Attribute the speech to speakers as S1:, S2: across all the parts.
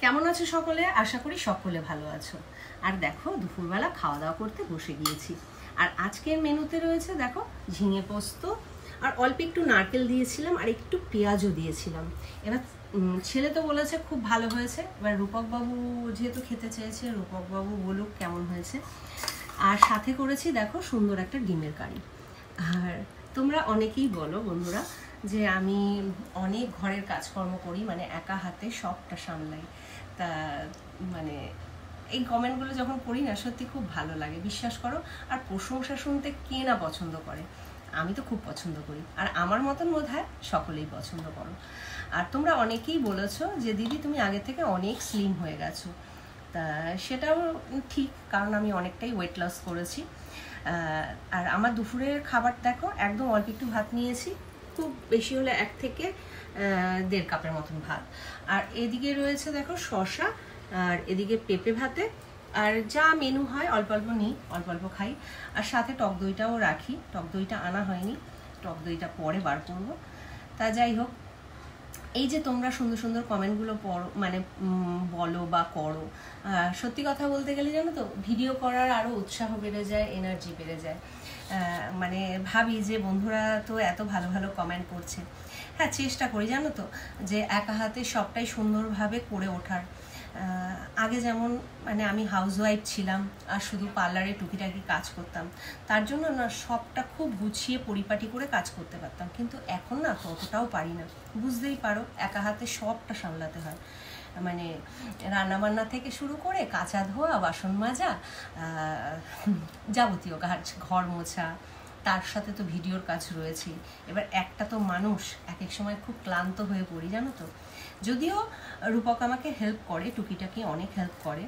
S1: কেমন আছো সকলে? আশা করি সকলে ভালো আছো। আর দেখো দুপুরবেলা খাওয়া দাওয়া করতে বসে গিয়েছি। আর আজকের মেনুতে রয়েছে দেখো ঝিঙে পোস্ত, আর অল্প একটু নারকেল দিয়েছিলাম, আর একটু পেঁয়াজও দিয়েছিলাম। এবার ছেলে তো বলেছে খুব ভালো হয়েছে। এবার রূপকবাবু যেহেতু খেতে চেয়েছে, রূপকবাবু বলুক কেমন হয়েছে। আর সাথে করেছি দেখো সুন্দর একটা ডিমের কারি। আর তোমরা অনেকেই বলো বন্ধুরা যে আমি অনেক ঘরের কাজকর্ম করি, মানে একা হাতে সবটা সামলাই। তা মানে এই কমেন্টগুলো যখন পড়ি না, সত্যি খুব ভালো লাগে, বিশ্বাস করো। আর প্রশংসা শুনতে কে না পছন্দ করে? আমি তো খুব পছন্দ করি, আর আমার মতন বোধহয় সকলেই পছন্দ করো। আর তোমরা অনেকেই বলেছো যে দিদি তুমি আগে থেকে অনেক স্লিম হয়ে গেছো। তা সেটাও ঠিক, কারণ আমি অনেকটাই ওয়েট লস করেছি। আর আমার দুপুরের খাবার দেখো একদম অল্প একটু ভাত নিয়েছি, খুব বেশি হলে 1 থেকে 1.5 কাপের মতন ভাত। আর এদিকে রয়েছে দেখো শসা, আর এদিকে পেঁপে ভাতে। আর যা মেনু হয় অল্প অল্প নিই, অল্প অল্প খাই। আর সাথে টক দইটাও রাখি, টক দইটা আনা হয়নি, টক দইটা পরে বার করবো। তা যাই হোক, এই যে তোমরা সুন্দর সুন্দর কমেন্টগুলো পড়ো, মানে বলো বা করো, সত্যি কথা বলতে গেলে জানো তো ভিডিও করার আরও উৎসাহ বেড়ে যায়, এনার্জি বেড়ে যায়। মানে ভাবি যে বন্ধুরা তো এত ভালো ভালো কমেন্ট করছে। হ্যাঁ, চেষ্টা করি জানো তো যে একা হাতে সবটাই সুন্দরভাবে করে ওঠার। আগে যেমন মানে আমি হাউসওয়াইফ ছিলাম, আর শুধু পার্লারে টুকিটাকি কাজ করতাম, তার জন্য না সবটা খুব গুছিয়ে পরিপাটি করে কাজ করতে পারতাম। কিন্তু এখন না ততটাও পারি না, বুঝতেই পারো একা হাতে সবটা সামলাতে হয়। মানে রান্নাবান্না থেকে শুরু করে কাচা ধোয়া, বাসন মাজা, যাবতীয় কাজ, ঘর মোছা, তার সাথে তো ভিডিওর কাজ রয়েছে। এবার একটা তো মানুষ এক এক সময় খুব ক্লান্ত হয়ে পড়ি জানো তো। যদিও রূপক আমাকে হেল্প করে, টুকিটাকি অনেক হেল্প করে।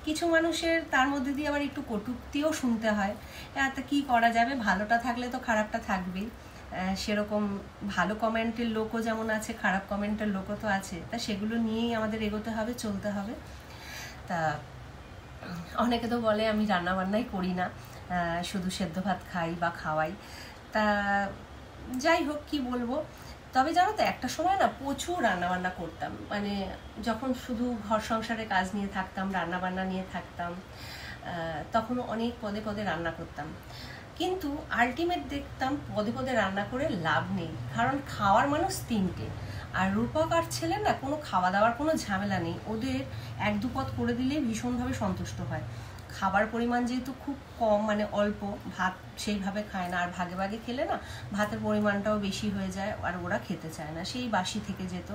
S1: কিছু মানুষের তার মধ্যে দিয়ে আবার একটু কটূক্তিও শুনতে হয়। তা কী করা যাবে, ভালোটা থাকলে তো খারাপটা থাকবেই। সেরকম ভালো কমেন্টের লোকও যেমন আছে, খারাপ কমেন্টের লোকও তো আছে। তা সেগুলো নিয়েই আমাদের এগোতে হবে, চলতে হবে। তা অনেকে তো বলে আমি রান্নাবান্নাই করি না, শুধু সেদ্ধ ভাত খাই বা খাওয়াই। তা যাই হোক, কি বলবো। তবে জানো তো একটা সময় না প্রচুর রান্নাবান্না করতাম, মানে যখন শুধু ঘর সংসারে কাজ নিয়ে থাকতাম, রান্নাবান্না নিয়ে থাকতাম, তখন অনেক পদে পদে রান্না করতাম। কিন্তু আলটিমেট দেখতাম পদে পদে রান্না করে লাভ নেই, কারণ খাওয়ার মানুষ 3টে। আর রূপক আর ছেলে না কোনো খাওয়া দাওয়ার কোনো ঝামেলা নেই, ওদের 1-2 পদ করে দিলেই ভীষণভাবে সন্তুষ্ট হয়। খাবার পরিমাণ যেহেতু খুব কম, মানে অল্প, ভাত সেইভাবে খায় না, আর ভাগে ভাগে খেলে না ভাতের পরিমাণটাও বেশি হয়ে যায়, আর ওরা খেতে চায় না, সেই বাসি থেকে যেত।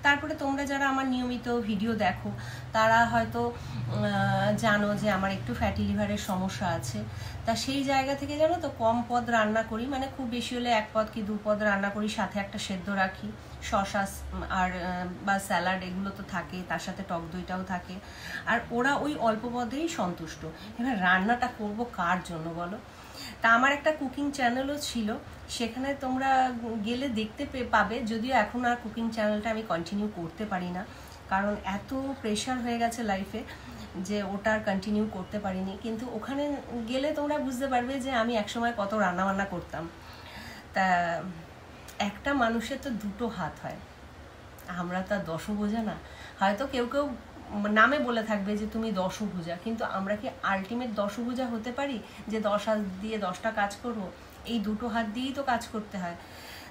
S1: তারপরে তোমরা যারা আমার নিয়মিত ভিডিও দেখো তারা হয়তো জানো যে আমার একটু ফ্যাটি লিভারের সমস্যা আছে। তা সেই জায়গা থেকে জানো তো কম পদ রান্না করি, মানে খুব বেশি হলে 1 পদ কি 2 পদ রান্না করি, সাথে একটা সেদ্ধ রাখি, শসা আর বা স্যালাড এগুলো তো থাকে, তার সাথে টক দইটাও থাকে। আর ওরা ওই অল্প পদেই সন্তুষ্ট। এবার রান্নাটা করব কার জন্য বলো? তা আমার একটা কুকিং চ্যানেলও ছিল, সেখানে তোমরা গেলে দেখতে পাবে। যদিও এখন আর কুকিং চ্যানেলটা আমি কন্টিনিউ করতে পারি না, কারণ এত প্রেশার হয়ে গেছে লাইফে যে ওটা আর কন্টিনিউ করতে পারিনি। কিন্তু ওখানে গেলে তোমরা বুঝতে পারবে যে আমি একসময় কত রান্নাবান্না করতাম। তা একটা মানুষের তো 2টো হাত হয়, আমরা তা দশভুজা না। হয়তো কেউ কেউ নামে বলে থাকবে যে তুমি দশভুজা, কিন্তু আমরা কি আলটিমেট দশভুজা হতে পারি যে 10 হাত দিয়ে 10টা কাজ করব? এই 2টো হাত দিয়েই তো কাজ করতে হয়।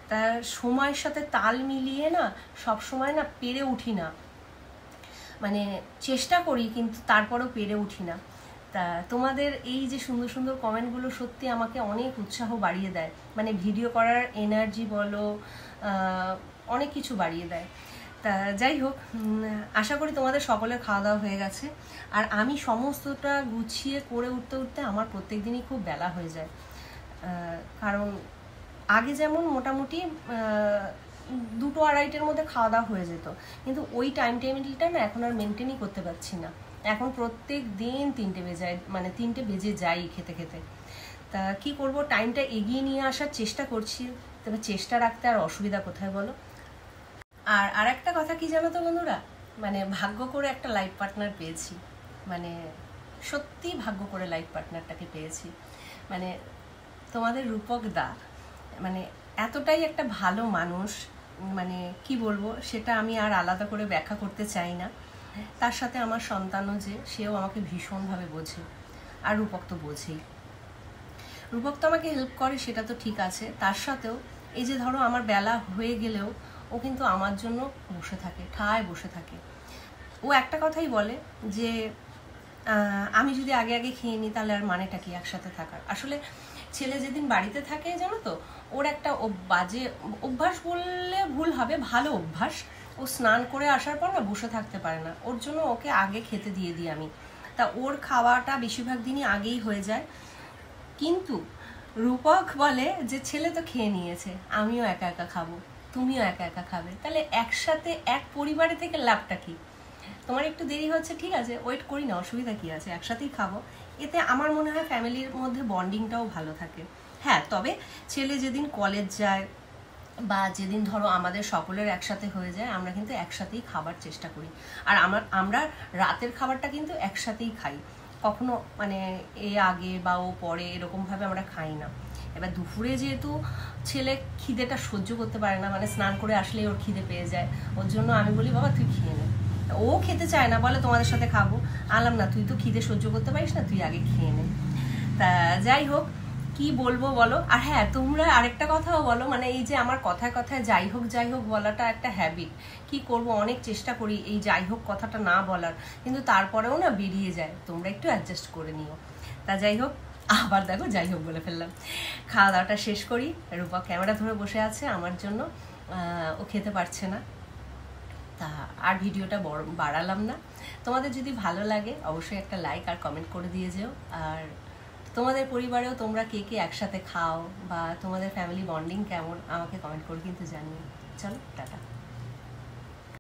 S1: তা সময়ের সাথে তাল মিলিয়ে না সব সময় না পেরে উঠি না, মানে চেষ্টা করি কিন্তু তারপরেও পেরে উঠি না। তা তোমাদের এই যে সুন্দর সুন্দর কমেন্টগুলো সত্যি আমাকে অনেক উৎসাহ বাড়িয়ে দেয়, মানে ভিডিও করার এনার্জি বলো, অনেক কিছু বাড়িয়ে দেয়। তা যাই হোক, আশা করি তোমাদের সকলের খাওয়া দাওয়া হয়ে গেছে। আর আমি সমস্তটা গুছিয়ে করে উঠতে উঠতে আমার প্রত্যেক দিনই খুব বেলা হয়ে যায়। কারণ আগে যেমন মোটামুটি 2-2:30-এর মধ্যে খাওয়া দাওয়া হয়ে যেত, কিন্তু ওই টাইম টেবিলটা না এখন আর মেনটেনই করতে পারছি না। এখন প্রত্যেক দিন 3টে বেজে যায়, মানে 3টে বেজে যাই খেতে খেতে। তা কি করব, টাইমটা এগিয়ে নিয়ে আসার চেষ্টা করছি, তবে চেষ্টা রাখতে আর অসুবিধা কোথায় বলো? আর একটা কথা কি জানো তো বন্ধুরা, মানে ভাগ্য করে একটা লাইফ পার্টনার পেয়েছি, মানে সত্যি ভাগ্য করে লাইফ পার্টনারটাকে পেয়েছি। মানে তোমাদের রূপক দা মানে এতটাই একটা ভালো মানুষ, মানে কি বলবো, সেটা আমি আর আলাদা করে ব্যাখ্যা করতে চাই না। তার সাথে আমার সন্তানও যে, সেও আমাকে ভীষণভাবে বোঝে, আর রূপক তো বোঝেই। রূপক তো আমাকে হেল্প করে, সেটা তো ঠিক আছে, তার সাথেও এই যে ধরো আমার বেলা হয়ে গেলেও ও কিন্তু আমার জন্য বসে থাকে, ঠায় বসে থাকে। ও একটা কথাই বলে যে আমি যদি আগে আগে খেয়ে নিই তাহলে আর মানেটা কি একসাথে থাকার। আসলে ছেলে যেদিন বাড়িতে থাকে জানো তো, ওর একটা বাজে অভ্যাস বললে ভুল হবে, ভালো অভ্যাস, ও স্নান করে আসার পর না বসে থাকতে পারে না, ওর জন্য ওকে আগে খেতে দিয়ে দিই আমি। তা ওর খাওয়াটা বেশিরভাগ দিনই আগেই হয়ে যায়। কিন্তু রূপক বলে যে ছেলে তো খেয়ে নিয়েছে, আমিও একা একা খাবো, তুমিও একা একা খাবে, তাহলে একসাথে এক পরিবারে থেকে লাভটা কি? তোমার একটু দেরি হচ্ছে, ঠিক আছে, ওয়েট করি না, অসুবিধা কি আছে, একসাথেই খাবো। এতে আমার মনে হয় ফ্যামিলির মধ্যে বন্ডিংটাও ভালো থাকে। হ্যাঁ, তবে ছেলে যেদিন কলেজ যায় বা যেদিন ধরো আমাদের সকলের একসাথে হয়ে যায়, আমরা কিন্তু একসাথেই খাবার চেষ্টা করি। আর আমরা রাতের খাবারটা কিন্তু একসাথেই খাই, কখনো মানে এ আগে বা ও পরে এরকমভাবে আমরা খাই না। এবার দুপুরে যেহেতু ছেলে খিদেটা সহ্য করতে পারে না, মানে স্নান করে আসলেই ওর খিদে পেয়ে যায়, ওর জন্য আমি বলি বাবা তুই খেয়ে নে। ও খেতে চায় না, বলে তোমাদের সাথে খাবো। আলাম না, তুই তো খিদে সহ্য করতে পারিস না, তুই আগে খেয়ে নে। তা যাই হোক, কি বলবো বলো। আর হ্যাঁ, তোমরা আরেকটা কথাও বলো, মানে এই যে আমার কথায় কথায় যাই হোক বলাটা একটা হ্যাবিট, কি করব, অনেক চেষ্টা করি এই যাই হোক কথাটা না বলার, কিন্তু তারপরেও না বেরিয়ে যায়, তোমরা একটু অ্যাডজাস্ট করে নিও। তা যাই হোক, আবার দেখো যাই হোক বলে ফেললাম। খাওয়া দাওয়াটা শেষ করি, রূপা ক্যামেরা ধরে বসে আছে আমার জন্য, ও খেতে পারছে না। তা আর ভিডিওটা বাড়ালাম না। তোমাদের যদি ভালো লাগে অবশ্যই একটা লাইক আর কমেন্ট করে দিয়ে যেও। আর তোমাদের পরিবারেও তোমরা কে কে একসাথে খাও বা তোমাদের ফ্যামিলি বন্ডিং কেমন আমাকে কমেন্ট করে কিন্তু জানিও। চলো টাটা।